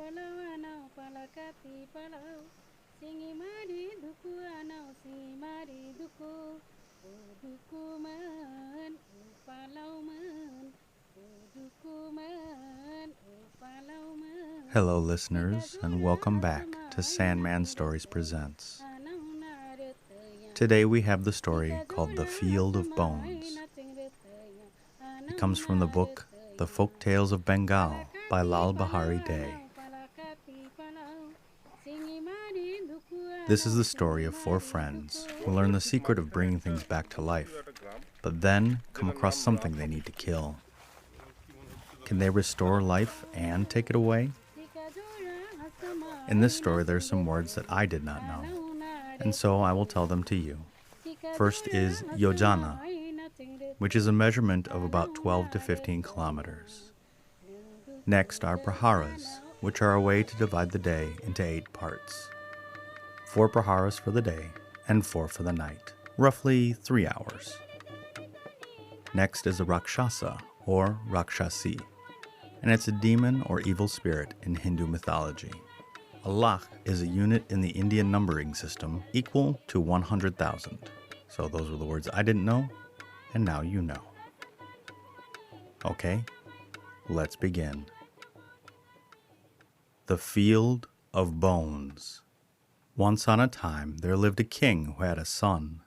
palau anau palakati palau singi mari duku anau singi mari duku o duku man o palau man o duku man o palau man. Hello, listeners, and welcome back to Sandman Stories Presents. Today we have the story called The Field of Bones. It comes from the book The Folk Tales of Bengal by Lal Behari Day. This is the story of four friends who learn the secret of bringing things back to life, but then come across something they need to kill. Can they restore life and take it away? In this story, there are some words that I did not know, and so I will tell them to you. First is yojana, which is a measurement of about 12 to 15 kilometers. Next are praharas, which are a way to divide the day into 8 parts. 4 praharas for the day and 4 for the night, roughly 3 hours. Next is a rakshasa, or Rakshasi, and it's a demon or evil spirit in Hindu mythology. A lakh is a unit in the Indian numbering system equal to 100,000. So those were the words I didn't know, and now you know. Okay, let's begin. The Field of Bones. Once on a time, there lived a king who had a son.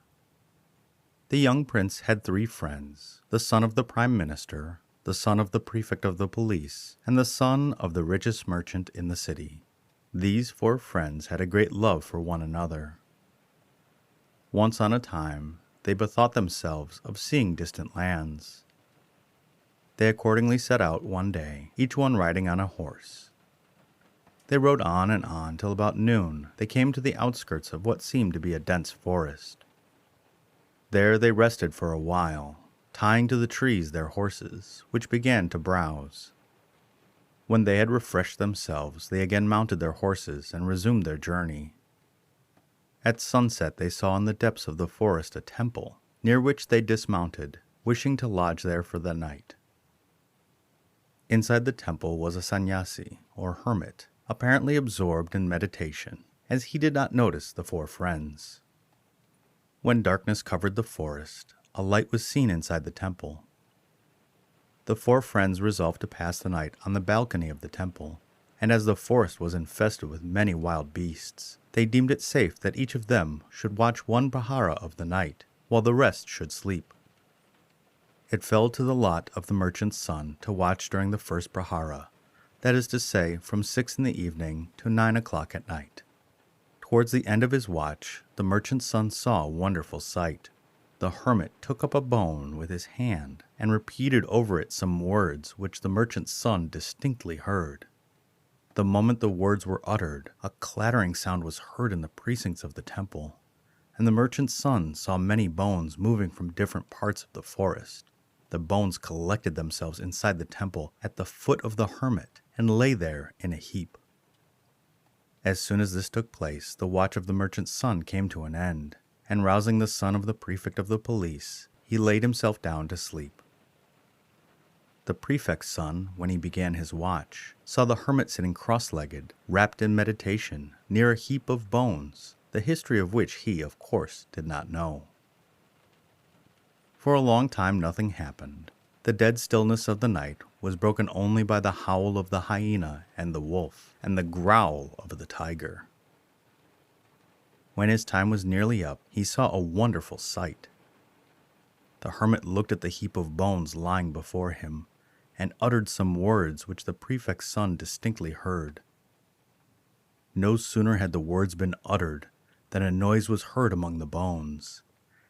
The young prince had 3 friends, the son of the prime minister, the son of the prefect of the police, and the son of the richest merchant in the city. These 4 friends had a great love for one another. Once on a time, they bethought themselves of seeing distant lands. They accordingly set out one day, each one riding on a horse. They rode on and on till about noon they came to the outskirts of what seemed to be a dense forest. There they rested for a while, tying to the trees their horses, which began to browse. When they had refreshed themselves, they again mounted their horses and resumed their journey. At sunset they saw in the depths of the forest a temple, near which they dismounted, wishing to lodge there for the night. Inside the temple was a sannyasi, or hermit, apparently absorbed in meditation, as he did not notice the 4 friends. When darkness covered the forest, a light was seen inside the temple. The 4 friends resolved to pass the night on the balcony of the temple, and as the forest was infested with many wild beasts, they deemed it safe that each of them should watch one prahara of the night, while the rest should sleep. It fell to the lot of the merchant's son to watch during the first prahara, that is to say, from 6 in the evening to 9 o'clock at night. Towards the end of his watch, the merchant's son saw a wonderful sight. The hermit took up a bone with his hand and repeated over it some words which the merchant's son distinctly heard. The moment the words were uttered, a clattering sound was heard in the precincts of the temple, and the merchant's son saw many bones moving from different parts of the forest. The bones collected themselves inside the temple at the foot of the hermit and lay there in a heap. As soon as this took place, the watch of the merchant's son came to an end, and rousing the son of the prefect of the police, he laid himself down to sleep. The prefect's son, when he began his watch, saw the hermit sitting cross-legged, wrapped in meditation, near a heap of bones, the history of which he, of course, did not know. For a long time nothing happened. The dead stillness of the night was broken only by the howl of the hyena and the wolf, and the growl of the tiger. When his time was nearly up, he saw a wonderful sight. The hermit looked at the heap of bones lying before him, and uttered some words which the prefect's son distinctly heard. No sooner had the words been uttered than a noise was heard among the bones,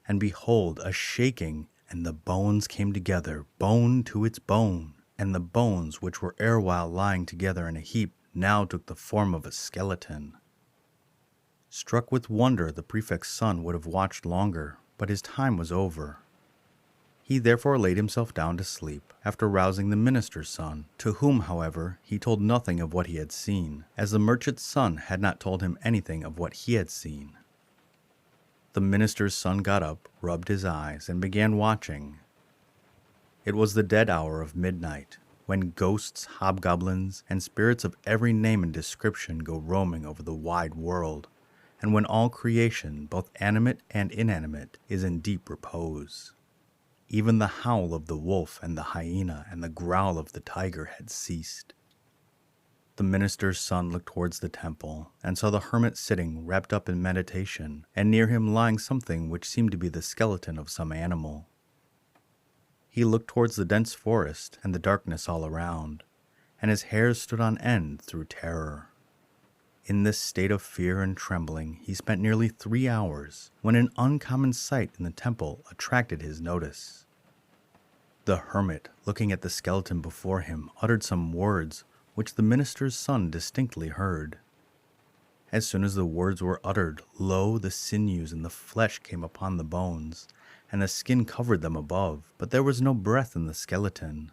and behold, a shaking, and the bones came together, bone to its bone, and the bones which were erewhile lying together in a heap now took the form of a skeleton. Struck with wonder, the prefect's son would have watched longer, but his time was over. He therefore laid himself down to sleep, after rousing the minister's son, to whom, however, he told nothing of what he had seen, as the merchant's son had not told him anything of what he had seen. The minister's son got up, rubbed his eyes, and began watching. It was the dead hour of midnight. when ghosts, hobgoblins, and spirits of every name and description go roaming over the wide world, and when all creation, both animate and inanimate, is in deep repose. Even the howl of the wolf and the hyena and the growl of the tiger had ceased. The minister's son looked towards the temple, and saw the hermit sitting wrapped up in meditation, and near him lying something which seemed to be the skeleton of some animal. He looked towards the dense forest and the darkness all around, and his hairs stood on end through terror. In this state of fear and trembling he spent nearly 3 hours, when an uncommon sight in the temple attracted his notice. The hermit, looking at the skeleton before him, uttered some words which the minister's son distinctly heard. As soon as the words were uttered, lo, the sinews and the flesh came upon the bones, and the skin covered them above, but there was no breath in the skeleton.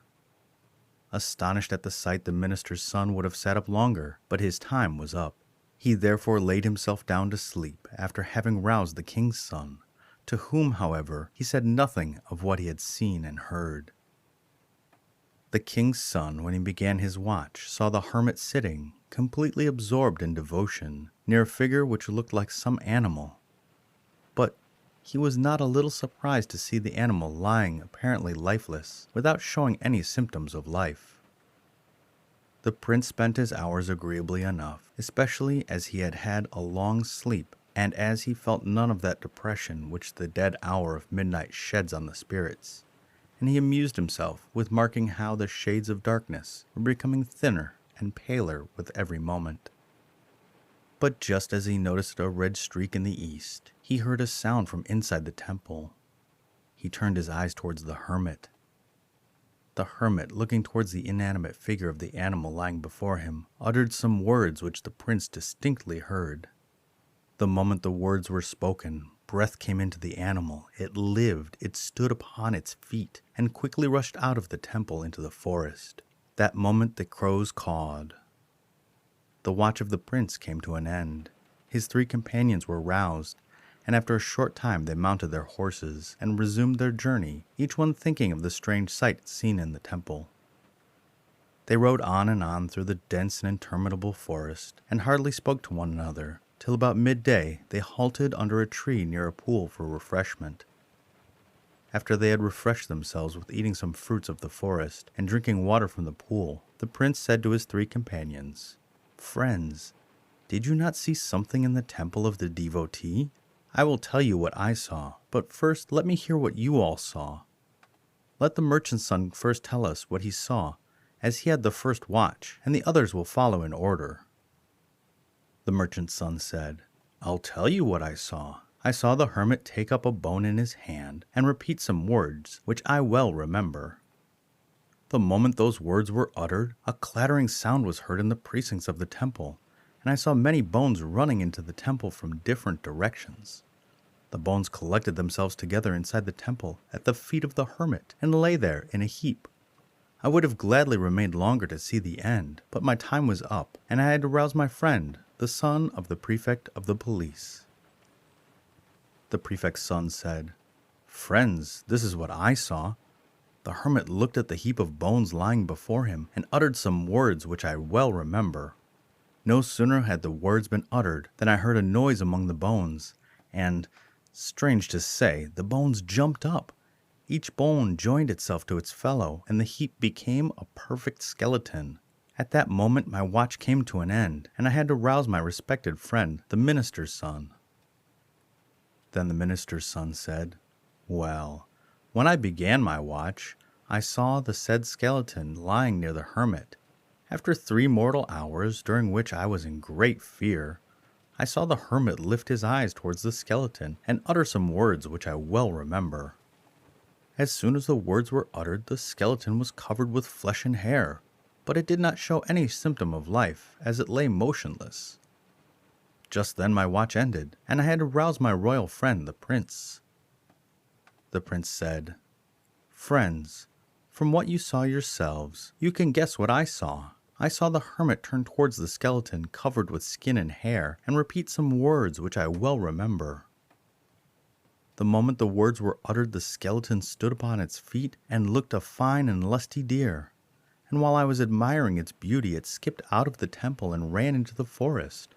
Astonished at the sight, the minister's son would have sat up longer, but his time was up. He therefore laid himself down to sleep after having roused the king's son, to whom, however, he said nothing of what he had seen and heard. The king's son, when he began his watch, saw the hermit sitting, completely absorbed in devotion, near a figure which looked like some animal. But he was not a little surprised to see the animal lying apparently lifeless, without showing any symptoms of life. The prince spent his hours agreeably enough, especially as he had had a long sleep, and as he felt none of that depression which the dead hour of midnight sheds on the spirits, and he amused himself with marking how the shades of darkness were becoming thinner and paler with every moment. But just as he noticed a red streak in the east, he heard a sound from inside the temple. He turned his eyes towards the hermit. The hermit, looking towards the inanimate figure of the animal lying before him, uttered some words which the prince distinctly heard. The moment the words were spoken, breath came into the animal. It lived, it stood upon its feet, and quickly rushed out of the temple into the forest. That moment the crows cawed. The watch of the prince came to an end. His 3 companions were roused, and after a short time they mounted their horses and resumed their journey, each one thinking of the strange sight seen in the temple. They rode on and on through the dense and interminable forest, and hardly spoke to one another, till about midday they halted under a tree near a pool for refreshment. After they had refreshed themselves with eating some fruits of the forest and drinking water from the pool, the prince said to his 3 companions, "Friends, did you not see something in the temple of the devotee? I will tell you what I saw, but first let me hear what you all saw. Let the merchant's son first tell us what he saw, as he had the first watch, and the others will follow in order." The merchant's son said, "I'll tell you what I saw. I saw the hermit take up a bone in his hand and repeat some words, which I well remember. The moment those words were uttered, a clattering sound was heard in the precincts of the temple, and I saw many bones running into the temple from different directions. The bones collected themselves together inside the temple at the feet of the hermit and lay there in a heap. I would have gladly remained longer to see the end, but my time was up, and I had to rouse my friend, the son of the prefect of the police." The prefect's son said, "Friends, this is what I saw. The hermit looked at the heap of bones lying before him and uttered some words which I well remember. No sooner had the words been uttered than I heard a noise among the bones, and, strange to say, the bones jumped up. Each bone joined itself to its fellow, and the heap became a perfect skeleton. At that moment my watch came to an end, and I had to rouse my respected friend, the minister's son." Then the minister's son said, "Well, when I began my watch, I saw the said skeleton lying near the hermit. After 3 mortal hours, during which I was in great fear, I saw the hermit lift his eyes towards the skeleton and utter some words which I well remember. As soon as the words were uttered, the skeleton was covered with flesh and hair, but it did not show any symptom of life, as it lay motionless. Just then my watch ended, and I had to rouse my royal friend, the prince." The prince said, "Friends, from what you saw yourselves, you can guess what I saw. I saw the hermit turn towards the skeleton covered with skin and hair, and repeat some words which I well remember. The moment the words were uttered, the skeleton stood upon its feet and looked a fine and lusty deer, and while I was admiring its beauty, it skipped out of the temple and ran into the forest.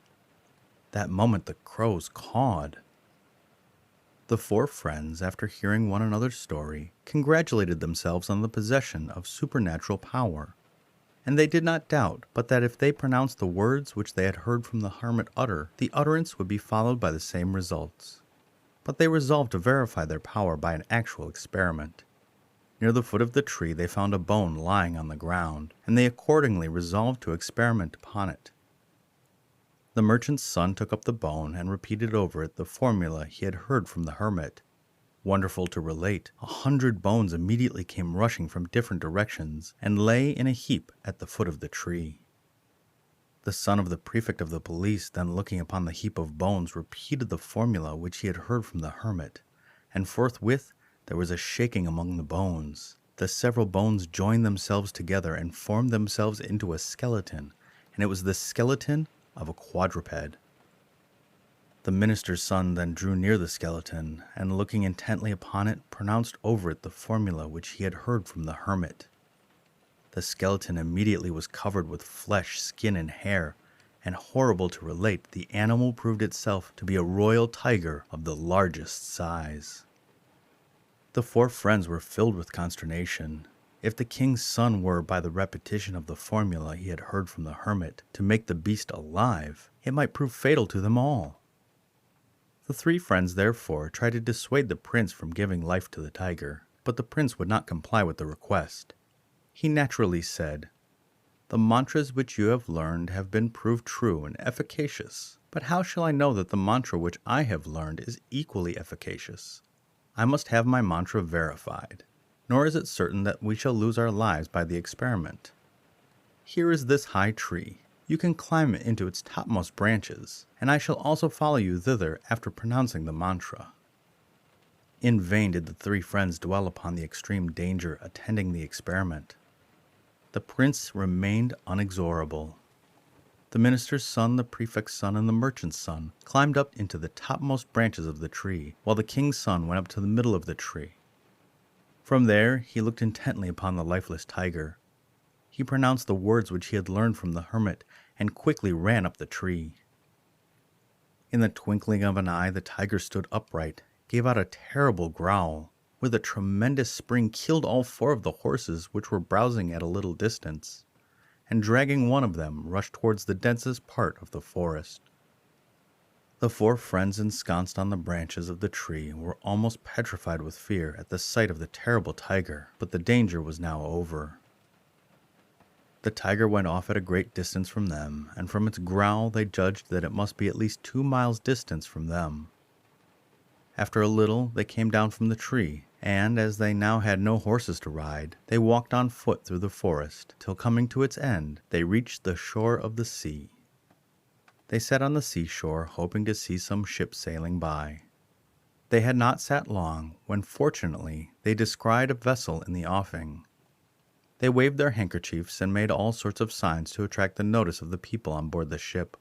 That moment the crows cawed. The four friends, after hearing one another's story, congratulated themselves on the possession of supernatural power, and they did not doubt but that if they pronounced the words which they had heard from the hermit utter, the utterance would be followed by the same results. But they resolved to verify their power by an actual experiment. Near the foot of the tree they found a bone lying on the ground, and they accordingly resolved to experiment upon it. The merchant's son took up the bone and repeated over it the formula he had heard from the hermit. Wonderful to relate, 100 bones immediately came rushing from different directions and lay in a heap at the foot of the tree. The son of the prefect of the police, then looking upon the heap of bones, repeated the formula which he had heard from the hermit, and forthwith there was a shaking among the bones. The several bones joined themselves together and formed themselves into a skeleton, and it was the skeleton of a quadruped. The minister's son then drew near the skeleton, and looking intently upon it, pronounced over it the formula which he had heard from the hermit. The skeleton immediately was covered with flesh, skin, and hair, and horrible to relate, the animal proved itself to be a royal tiger of the largest size. The four friends were filled with consternation. If the king's son were, by the repetition of the formula he had heard from the hermit, to make the beast alive, it might prove fatal to them all. The three friends therefore tried to dissuade the prince from giving life to the tiger, but the prince would not comply with the request. He naturally said, "The mantras which you have learned have been proved true and efficacious, but how shall I know that the mantra which I have learned is equally efficacious? I must have my mantra verified, nor is it certain that we shall lose our lives by the experiment. Here is this high tree. You can climb into its topmost branches, and I shall also follow you thither after pronouncing the mantra." In vain did the three friends dwell upon the extreme danger attending the experiment. The prince remained inexorable. The minister's son, the prefect's son, and the merchant's son climbed up into the topmost branches of the tree, while the king's son went up to the middle of the tree. From there he looked intently upon the lifeless tiger. He pronounced the words which he had learned from the hermit, and quickly ran up the tree. In the twinkling of an eye the tiger stood upright, gave out a terrible growl, with a tremendous spring killed all four of the horses which were browsing at a little distance, and dragging one of them rushed towards the densest part of the forest. The four friends ensconced on the branches of the tree were almost petrified with fear at the sight of the terrible tiger, but the danger was now over. The tiger went off at a great distance from them, and from its growl they judged that it must be at least 2 miles distance from them. After a little they came down from the tree, and as they now had no horses to ride, they walked on foot through the forest, till coming to its end, they reached the shore of the sea. They sat on the seashore, hoping to see some ship sailing by. They had not sat long, when fortunately they descried a vessel in the offing. They waved their handkerchiefs and made all sorts of signs to attract the notice of the people on board the ship.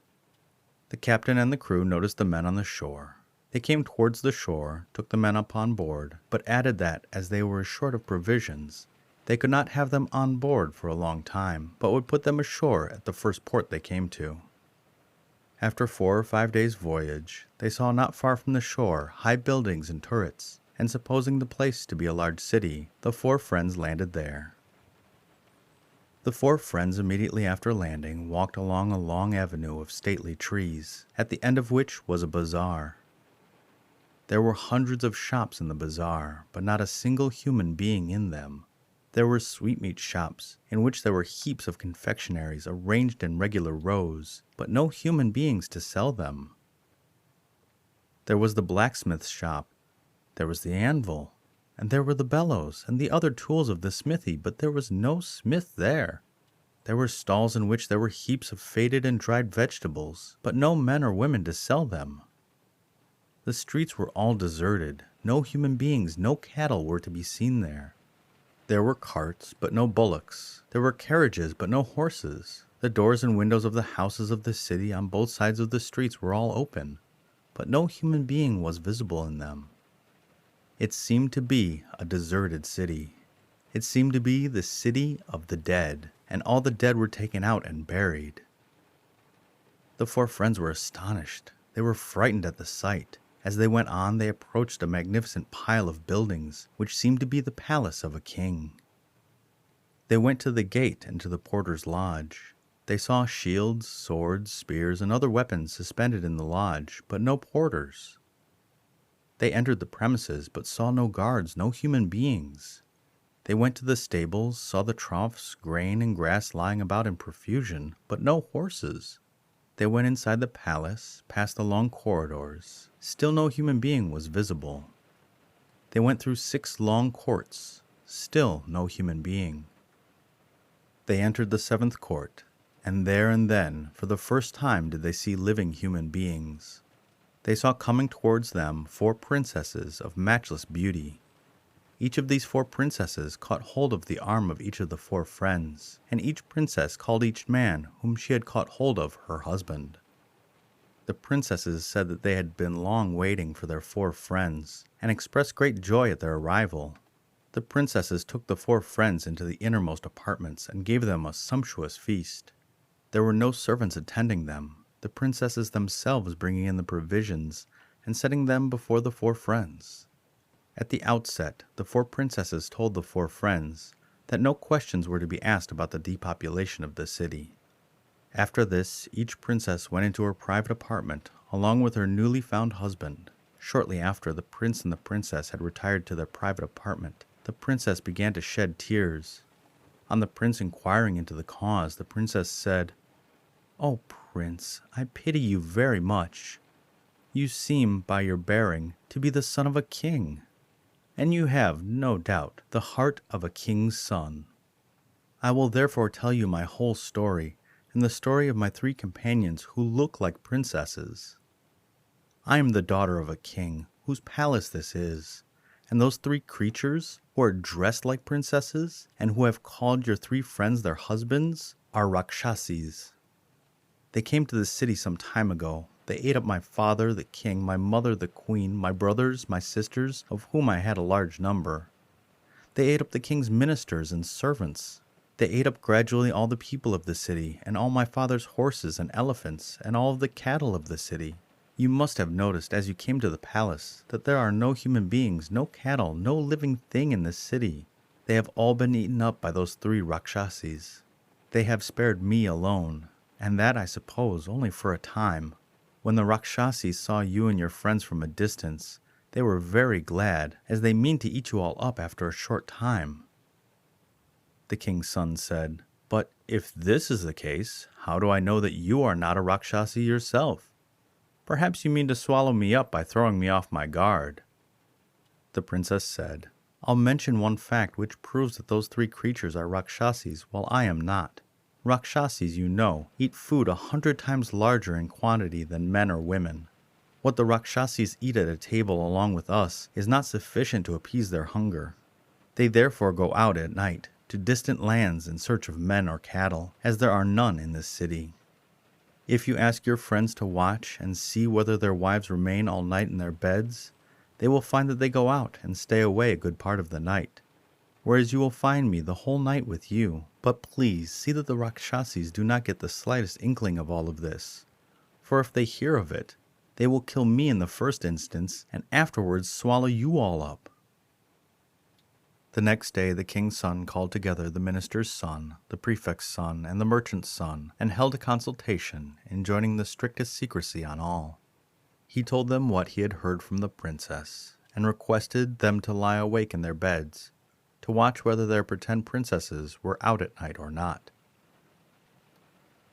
The captain and the crew noticed the men on the shore. They came towards the shore, took the men up on board, but added that, as they were short of provisions, they could not have them on board for a long time, but would put them ashore at the first port they came to. After 4 or 5 days' voyage, they saw not far from the shore high buildings and turrets, and supposing the place to be a large city, the four friends landed there. The four friends immediately after landing walked along a long avenue of stately trees, at the end of which was a bazaar. There were hundreds of shops in the bazaar, but not a single human being in them. There were sweetmeat shops, in which there were heaps of confectionaries arranged in regular rows, but no human beings to sell them. There was the blacksmith's shop, there was the anvil, and there were the bellows and the other tools of the smithy, but there was no smith there. There were stalls in which there were heaps of faded and dried vegetables, but no men or women to sell them. The streets were all deserted. No human beings, no cattle were to be seen there. There were carts, but no bullocks. There were carriages, but no horses. The doors and windows of the houses of the city on both sides of the streets were all open, but no human being was visible in them. It seemed to be a deserted city. It seemed to be the city of the dead. and all the dead were taken out and buried. The four friends were astonished. They were frightened at the sight. As they went on, they approached a magnificent pile of buildings, which seemed to be the palace of a king. They went to the gate and to the porter's lodge. They saw shields, swords, spears, and other weapons suspended in the lodge, but no porters. They entered the premises, but saw no guards, no human beings. They went to the stables, saw the troughs, grain, and grass lying about in profusion, but no horses. They went inside the palace, past the long corridors. Still no human being was visible. They went through 6 long courts. Still no human being. They entered the 7th court, and there and then, for the first time, did they see living human beings. They saw coming towards them 4 princesses of matchless beauty. Each of these 4 princesses caught hold of the arm of each of the 4 friends, and each princess called each man whom she had caught hold of her husband. The princesses said that they had been long waiting for their 4 friends, and expressed great joy at their arrival. The princesses took the 4 friends into the innermost apartments and gave them a sumptuous feast. There were no servants attending them, the princesses themselves bringing in the provisions and setting them before the 4 friends. At the outset, the 4 princesses told the 4 friends that no questions were to be asked about the depopulation of the city. After this, each princess went into her private apartment along with her newly found husband. Shortly after the prince and the princess had retired to their private apartment, the princess began to shed tears. On the prince inquiring into the cause, the princess said, "Oh, Prince, I pity you very much. You seem, by your bearing, to be the son of a king, and you have, no doubt, the heart of a king's son. I will therefore tell you my whole story, and the story of my 3 companions who look like princesses. I am the daughter of a king, whose palace this is, and those 3 creatures, who are dressed like princesses, and who have called your 3 friends their husbands, are Rakshasis. They came to the city some time ago. They ate up my father, the king, my mother, the queen, my brothers, my sisters, of whom I had a large number. They ate up the king's ministers and servants. They ate up gradually all the people of the city, and all my father's horses and elephants, and all of the cattle of the city. You must have noticed as you came to the palace that there are no human beings, no cattle, no living thing in this city. They have all been eaten up by those 3 Rakshasis. They have spared me alone, and that, I suppose, only for a time. When the Rakshasis saw you and your friends from a distance, they were very glad, as they mean to eat you all up after a short time." The king's son said, "But if this is the case, how do I know that you are not a Rakshasi yourself? Perhaps you mean to swallow me up by throwing me off my guard." The princess said, "I'll mention one fact which proves that those 3 creatures are Rakshasis while I am not. Rakshasis, you know, eat food 100 times larger in quantity than men or women. What the Rakshasis eat at a table along with us is not sufficient to appease their hunger. They therefore go out at night to distant lands in search of men or cattle, as there are none in this city. If you ask your friends to watch and see whether their wives remain all night in their beds, they will find that they go out and stay away a good part of the night, whereas you will find me the whole night with you. But please see that the Rakshasis do not get the slightest inkling of all of this, for if they hear of it, they will kill me in the first instance and afterwards swallow you all up." The next day the king's son called together the minister's son, the prefect's son, and the merchant's son, and held a consultation, enjoining the strictest secrecy on all. He told them what he had heard from the princess, and requested them to lie awake in their beds, to watch whether their pretend princesses were out at night or not.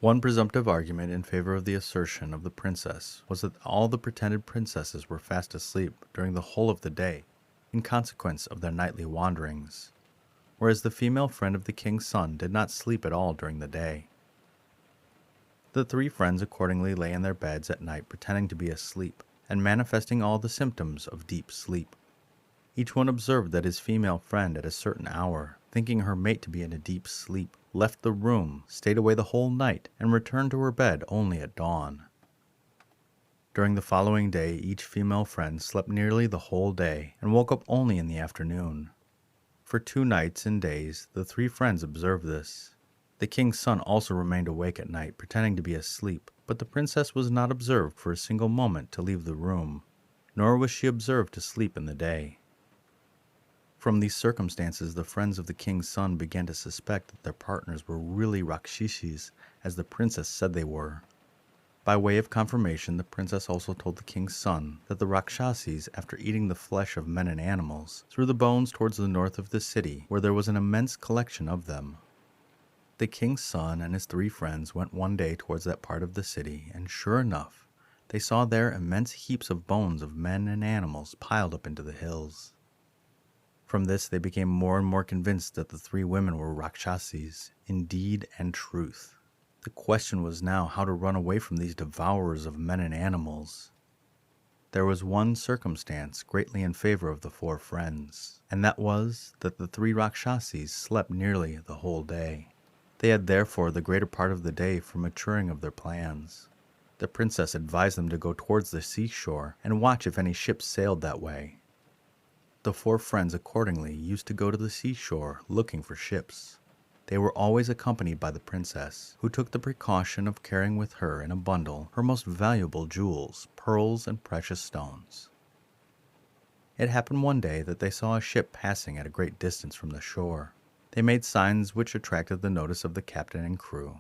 One presumptive argument in favor of the assertion of the princess was that all the pretended princesses were fast asleep during the whole of the day, in consequence of their nightly wanderings, whereas the female friend of the king's son did not sleep at all during the day. The 3 friends accordingly lay in their beds at night pretending to be asleep, and manifesting all the symptoms of deep sleep. Each one observed that his female friend at a certain hour, thinking her mate to be in a deep sleep, left the room, stayed away the whole night, and returned to her bed only at dawn. During the following day, each female friend slept nearly the whole day, and woke up only in the afternoon. For 2 nights and days, the 3 friends observed this. The king's son also remained awake at night, pretending to be asleep, but the princess was not observed for a single moment to leave the room, nor was she observed to sleep in the day. From these circumstances, the friends of the king's son began to suspect that their partners were really Rakshasis, as the princess said they were. By way of confirmation, the princess also told the king's son that the Rakshasis, after eating the flesh of men and animals, threw the bones towards the north of the city, where there was an immense collection of them. The king's son and his 3 friends went one day towards that part of the city, and sure enough, they saw there immense heaps of bones of men and animals piled up into the hills. From this they became more and more convinced that the 3 women were Rakshasis, in deed and truth. The question was now how to run away from these devourers of men and animals. There was one circumstance greatly in favor of the 4 friends, and that was that the 3 Rakshasis slept nearly the whole day. They had therefore the greater part of the day for maturing of their plans. The princess advised them to go towards the seashore and watch if any ships sailed that way. The 4 friends accordingly used to go to the seashore looking for ships. They were always accompanied by the princess, who took the precaution of carrying with her in a bundle her most valuable jewels, pearls, and precious stones. It happened one day that they saw a ship passing at a great distance from the shore. They made signs which attracted the notice of the captain and crew.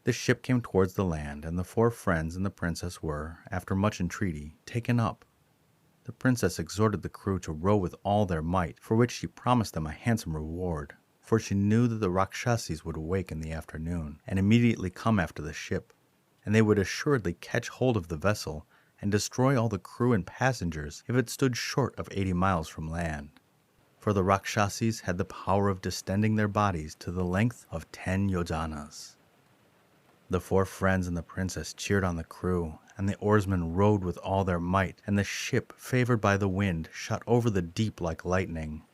The ship came towards the land, and the 4 friends and the princess were, after much entreaty, taken up. The princess exhorted the crew to row with all their might, for which she promised them a handsome reward, for she knew that the Rakshasis would awake in the afternoon, and immediately come after the ship, and they would assuredly catch hold of the vessel, and destroy all the crew and passengers if it stood short of 80 miles from land. For the Rakshasis had the power of distending their bodies to the length of 10 yojanas. The 4 friends and the princess cheered on the crew, and the oarsmen rowed with all their might, and the ship, favored by the wind, shot over the deep like lightning.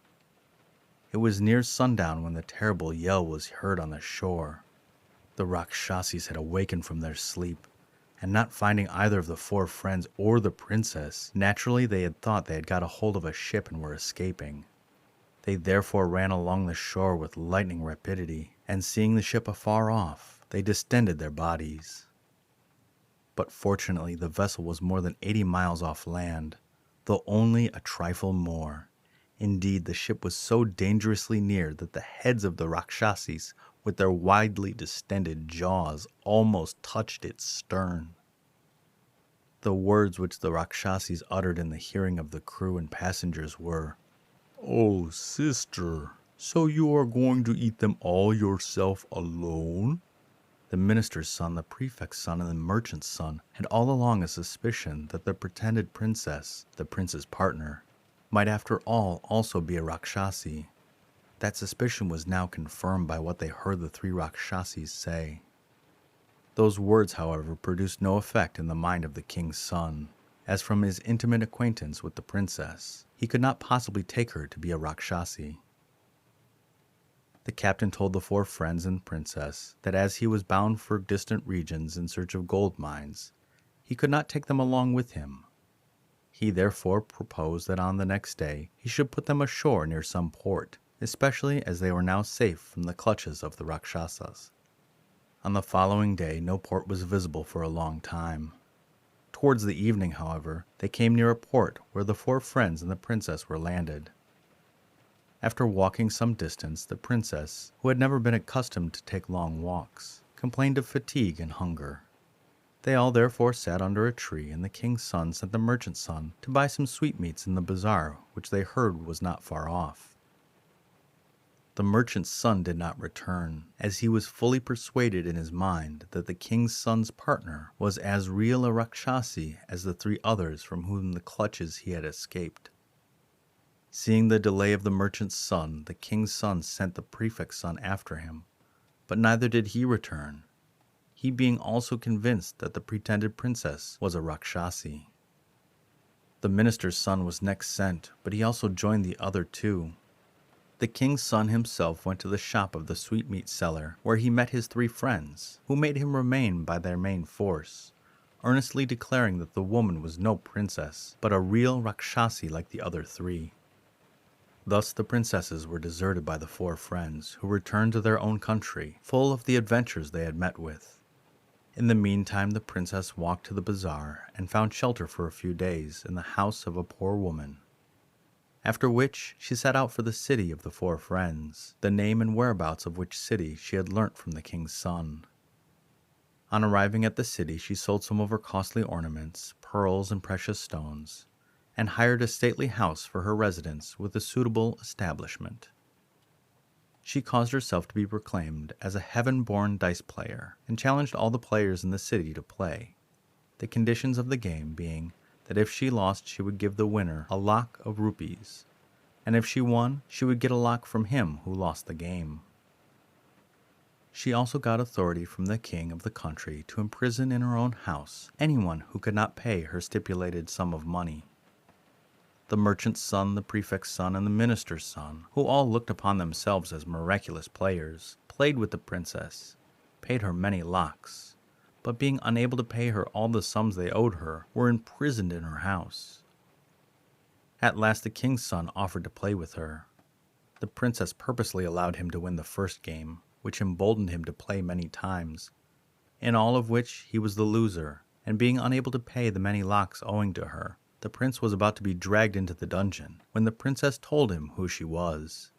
It was near sundown when the terrible yell was heard on the shore. The Rakshasis had awakened from their sleep, and not finding either of the 4 friends or the princess, naturally they had thought they had got a hold of a ship and were escaping. They therefore ran along the shore with lightning rapidity, and seeing the ship afar off, they distended their bodies. But fortunately the vessel was more than 80 miles off land, though only a trifle more. Indeed, the ship was so dangerously near that the heads of the Rakshasis, with their widely distended jaws, almost touched its stern. The words which the Rakshasis uttered in the hearing of the crew and passengers were, "Oh, sister, so you are going to eat them all yourself alone?" The minister's son, the prefect's son, and the merchant's son had all along a suspicion that the pretended princess, the prince's partner, might after all also be a Rakshasi. That suspicion was now confirmed by what they heard the 3 Rakshasis say. Those words, however, produced no effect in the mind of the king's son, as from his intimate acquaintance with the princess, he could not possibly take her to be a Rakshasi. The captain told the 4 friends and princess that as he was bound for distant regions in search of gold mines, he could not take them along with him. He therefore proposed that on the next day he should put them ashore near some port, especially as they were now safe from the clutches of the Rakshasas. On the following day no port was visible for a long time. Towards the evening, however, they came near a port where the 4 friends and the princess were landed. After walking some distance, the princess, who had never been accustomed to take long walks, complained of fatigue and hunger. They all therefore sat under a tree, and the king's son sent the merchant's son to buy some sweetmeats in the bazaar, which they heard was not far off. The merchant's son did not return, as he was fully persuaded in his mind that the king's son's partner was as real a Rakshasi as the 3 others from whom the clutches he had escaped. Seeing the delay of the merchant's son, the king's son sent the prefect's son after him, but neither did he return, he being also convinced that the pretended princess was a Rakshasi. The minister's son was next sent, but he also joined the other 2. The king's son himself went to the shop of the sweetmeat seller, where he met his 3 friends, who made him remain by their main force, earnestly declaring that the woman was no princess, but a real Rakshasi like the other 3. Thus the princesses were deserted by the four friends, who returned to their own country, full of the adventures they had met with. In the meantime, the princess walked to the bazaar and found shelter for a few days in the house of a poor woman. After which she set out for the city of the four friends, the name and whereabouts of which city she had learnt from the king's son. On arriving at the city, she sold some of her costly ornaments, pearls, and precious stones, and hired a stately house for her residence with a suitable establishment. She caused herself to be proclaimed as a heaven-born dice player and challenged all the players in the city to play, the conditions of the game being that if she lost, she would give the winner a lakh of rupees, and if she won, she would get a lakh from him who lost the game. She also got authority from the king of the country to imprison in her own house anyone who could not pay her stipulated sum of money. The merchant's son, the prefect's son, and the minister's son, who all looked upon themselves as miraculous players, played with the princess, paid her many lakhs, but being unable to pay her all the sums they owed her, were imprisoned in her house. At last the king's son offered to play with her. The princess purposely allowed him to win the first game, which emboldened him to play many times, in all of which he was the loser, and being unable to pay the many lakhs owing to her, the prince was about to be dragged into the dungeon, when the princess told him who she was.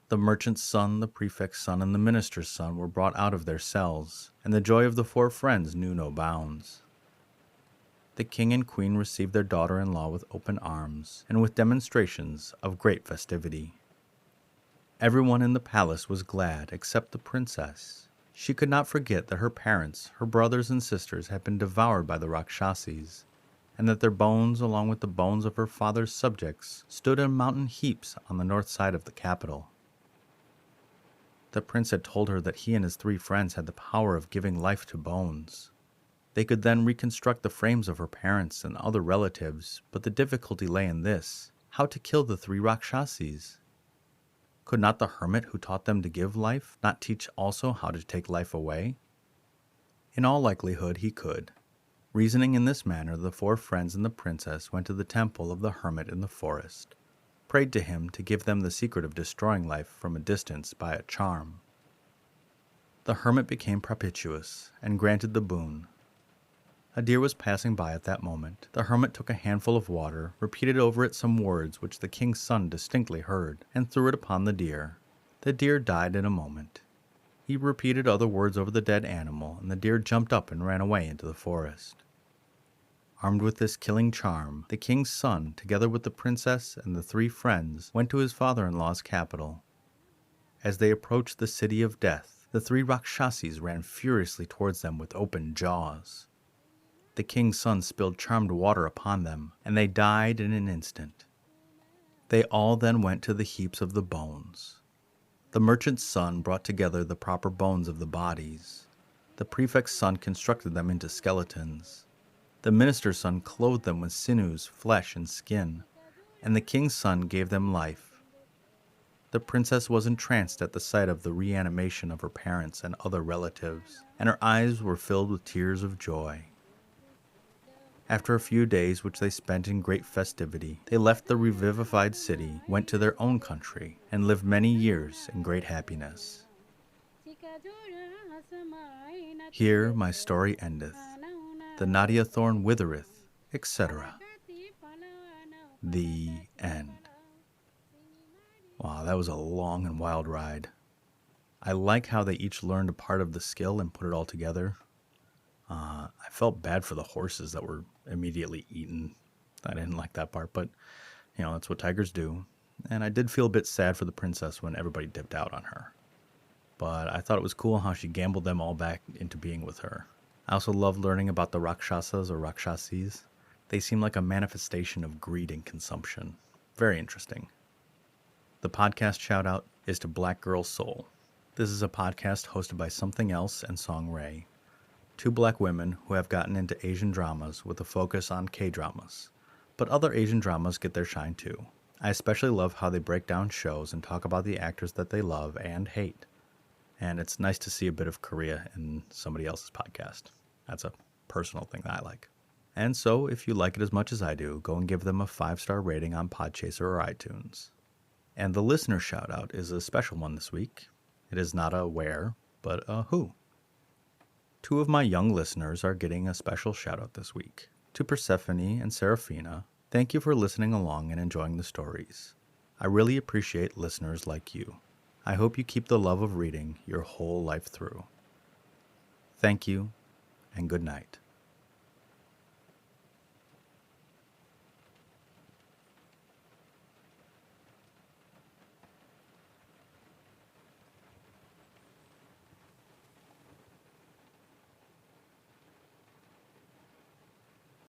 The merchant's son, the prefect's son, and the minister's son were brought out of their cells, and the joy of the four friends knew no bounds. The king and queen received their daughter-in-law with open arms, and with demonstrations of great festivity. Everyone in the palace was glad except the princess. She could not forget that her parents, her brothers and sisters, had been devoured by the Rakshasis, and that their bones, along with the bones of her father's subjects, stood in mountain heaps on the north side of the capital. The prince had told her that he and his three friends had the power of giving life to bones. They could then reconstruct the frames of her parents and other relatives, but the difficulty lay in this: how to kill the three Rakshasis? Could not the hermit who taught them to give life not teach also how to take life away? In all likelihood he could. Reasoning in this manner, the four friends and the princess went to the temple of the hermit in the forest, prayed to him to give them the secret of destroying life from a distance by a charm. The hermit became propitious and granted the boon. A deer was passing by at that moment. The hermit took a handful of water, repeated over it some words which the king's son distinctly heard, and threw it upon the deer. The deer died in a moment. He repeated other words over the dead animal, and the deer jumped up and ran away into the forest. Armed with this killing charm, the king's son, together with the princess and the three friends, went to his father-in-law's capital. As they approached the city of death, the three Rakshasis ran furiously towards them with open jaws. The king's son spilled charmed water upon them, and they died in an instant. They all then went to the heaps of the bones. The merchant's son brought together the proper bones of the bodies. The prefect's son constructed them into skeletons. The minister's son clothed them with sinews, flesh, and skin, and the king's son gave them life. The princess was entranced at the sight of the reanimation of her parents and other relatives, and her eyes were filled with tears of joy. After a few days which they spent in great festivity, they left the revivified city, went to their own country, and lived many years in great happiness. Here my story endeth. The Nadia thorn withereth, etc. The end. Wow, that was a long and wild ride. I like how they each learned a part of the skill and put it all together. I felt bad for the horses that were immediately eaten. I didn't like that part, but, that's what tigers do. And I did feel a bit sad for the princess when everybody dipped out on her. But I thought it was cool how she gambled them all back into being with her. I also love learning about the Rakshasas or Rakshasis. They seem like a manifestation of greed and consumption. Very interesting. The podcast shout-out is to Black Girl Soul. This is a podcast hosted by Something Else and Song Ray, two black women who have gotten into Asian dramas with a focus on K-dramas. But other Asian dramas get their shine too. I especially love how they break down shows and talk about the actors that they love and hate. And it's nice to see a bit of Korea in somebody else's podcast. That's a personal thing that I like. And so, if you like it as much as I do, go and give them a 5-star rating on Podchaser or iTunes. And the listener shout-out is a special one this week. It is not a where, but a who. 2 of my young listeners are getting a special shout-out this week. To Persephone and Seraphina, thank you for listening along and enjoying the stories. I really appreciate listeners like you. I hope you keep the love of reading your whole life through. Thank you, and good night.